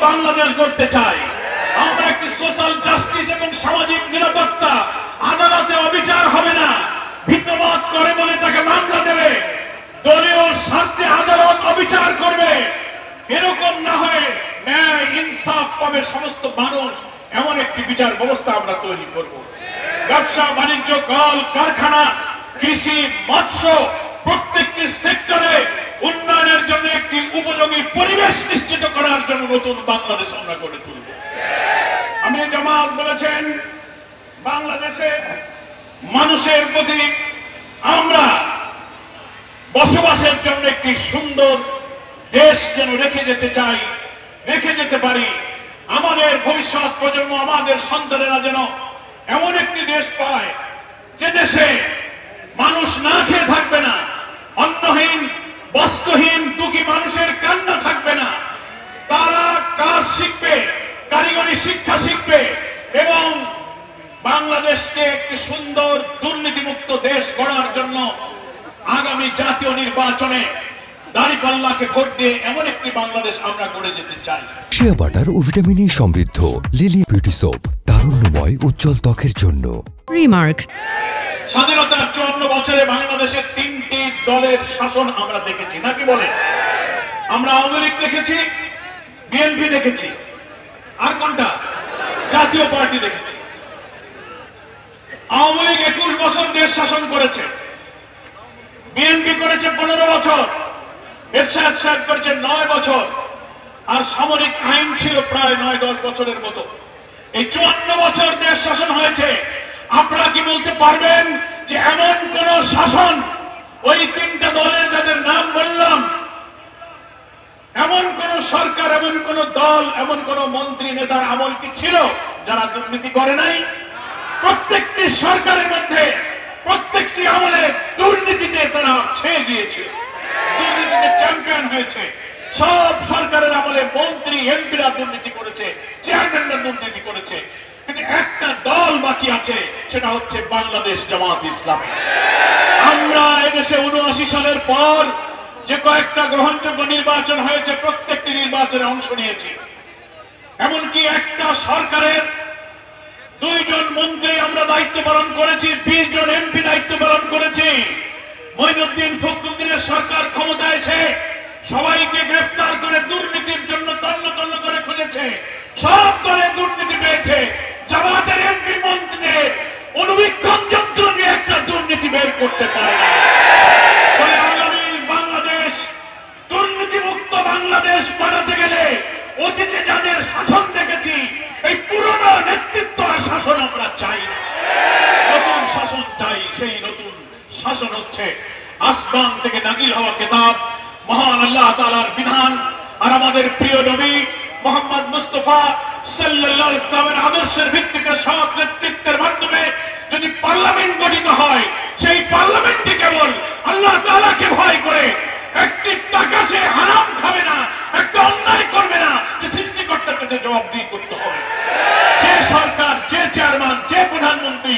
বাংলাদেশ গড়তে চাই। আমরা একটি সোশ্যাল জাস্টিস এবং সামাজিক নিরাপত্তা, আদালতে অবিচার হবে না, ভিন্নমত করে বলে তাকে মামলা দেবে, দলীয় স্বার্থে আদালত অবিচার করবে, এরকম না হয় ন্যায় ইনসাফ পাবে সমস্ত মানুষ, এমন একটি বিচার ব্যবস্থা আমরা তৈরি করব। ব্যবসা বাণিজ্য, কল কারখানা, কৃষি, মৎস্য প্রত্যেকটি সেক্টরে উন্নয়নের জন্য একটি উপযোগী পরিবেশ নিশ্চিত করার জন্য নতুন বাংলাদেশ আমরা গড়ে তুলব। আমি জামাত বলেছেন, বাংলাদেশে মানুষের প্রতি আমরা বসবাসের জন্য একটি সুন্দর দেশ যেন রেখে যেতে চাই, রেখে যেতে পারি। আমাদের ভবিষ্যৎ প্রজন্ম, আমাদের সন্তানেরা যেন এমন একটি দেশ পায় যে দেশে মানুষ না খেয়ে থাকবে না, অন্নহীন বস্ত্রহীন দুঃখী মানুষের কান্না থাকবে না, তারা কাজ শিখবে, কারিগরি শিক্ষা শিখবে এবং বাংলাদেশকে একটি সুন্দর দুর্নীতিমুক্ত দেশ গড়ার জন্য আগামী জাতীয় নির্বাচনে দাঁড়িপাল্লাকে ভোট দিয়ে এমন একটি বাংলাদেশ আমরা গড়ে যেতে চাই। শিয়া বাটার ও ভিটামিন ই সমৃদ্ধ লিলি বিউটি সোপ, তারুণ্যময় উজ্জ্বল ত্বকের জন্য। রিমার্ক। স্বাধীনতার 54 বছরে বাংলাদেশের 3টি দলের শাসন আমরা দেখেছি, নাকি বলে? আমরা আওয়ামী লীগ দেখেছি, বিএনপি দেখেছি, আর কোনটা? জাতীয় পার্টি দেখেছি। আওয়ামী লীগ 21 বছর দেশ শাসন করেছে, বিএনপি করেছে 15 বছর, এরশাদ সাহেব করেছে 9 বছর, আর সামরিক আইন ছিল প্রায় 9-10 বছরের মতো। এই 54 বছর দেশ শাসন হয়েছে। আপনারা কি বলতে পারবেন যে এমন কোন শাসন ওই 3টা দলের যাদের নাম বললাম, এমন কোন সরকার, এমন কোন দল, এমন কোন মন্ত্রী নেতার আমল কি ছিল যারা দুর্নীতি করে নাই? প্রত্যেকটি সরকারের মধ্যে, প্রত্যেকটি আমলে দুর্নীতিতে তারা ছেয়ে গিয়েছিল, দুর্নীতিতে চ্যাম্পিয়ন হয়েছে। সব সরকারের আমলে মন্ত্রী এমপিরা দুর্নীতি করেছে, চেয়ারম্যানরা দুর্নীতি করেছে, কিন্তু একটা দল বাকি আছে, সেটা হচ্ছে বাংলাদেশ জামাত ইসলামী। আমরা এদেশে 79 সালের পর যে কয়েকটা গ্রহণযোগ্য নির্বাচন হয়েছে, প্রত্যেকটি নির্বাচনে অংশ নিয়েছি। এমনকি একটা সরকারের 2 জন মন্ত্রী আমরা দায়িত্ব পালন করেছি, 20 জন এমপি দায়িত্ব পালন করেছি। মঈনুদ্দিন ফখরুদ্দিনের সরকার ক্ষমতা এসে সবাইকে গ্রেফতার করে দুর্নীতির জন্য তন্ন তন্ন করে খুঁজেছে, সব দলে দুর্নীতি পেয়েছে। জামাতের এমপি মন্ত্রীদের অনুবীক্ষণ যন্ত্র দিয়ে একটা দুর্নীতি বের করতে পারে না। ফলে আগামী বাংলাদেশ, দুর্নীতিমুক্ত বাংলাদেশ বানাতে গেলে অতীতে যাদের শাসন দেখেছি, এই পুরনো নেতৃত্ব আর শাসন আমরা চাই না, নতুন শাসন চাই। সেই নতুন শাসন হচ্ছে আসমান থেকে নাজিল হওয়া কিতাব, মহান আল্লাহ তাআলার বিধান, আর আমাদের প্রিয় নবী মুহাম্মদ মুস্তাফা সাল্লাল্লাহু আলাইহি ওয়াসাল্লামের আদর্শের ভিত্তিতে সব নেতৃত্বের মাধ্যমে যদি পার্লামেন্ট গঠিত হয়, সেই পার্লামেন্টে কেবল আল্লাহ তাআলাকে ভয় করে একটি টাকা সে হারাম খাবে না, একটা অন্যায় করবে না, যে সৃষ্টিকর্তার কাছে জবাবদিহি করতে হবে। যে সরকার, যে চেয়ারম্যান, যে প্রধানমন্ত্রী,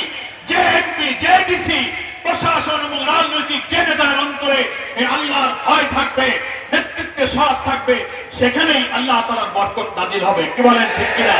যে এমপি, যে ডিসি, প্রশাসন এবং রাজনৈতিক যে নেতার অন্তরে এই আল্লাহর ভয় থাকবে, নেতৃত্বে সৎ থাকবে, সেখানেই আল্লাহ তাআলার বরকত নাজিল হবে। কি বলেন, ঠিক কিনা?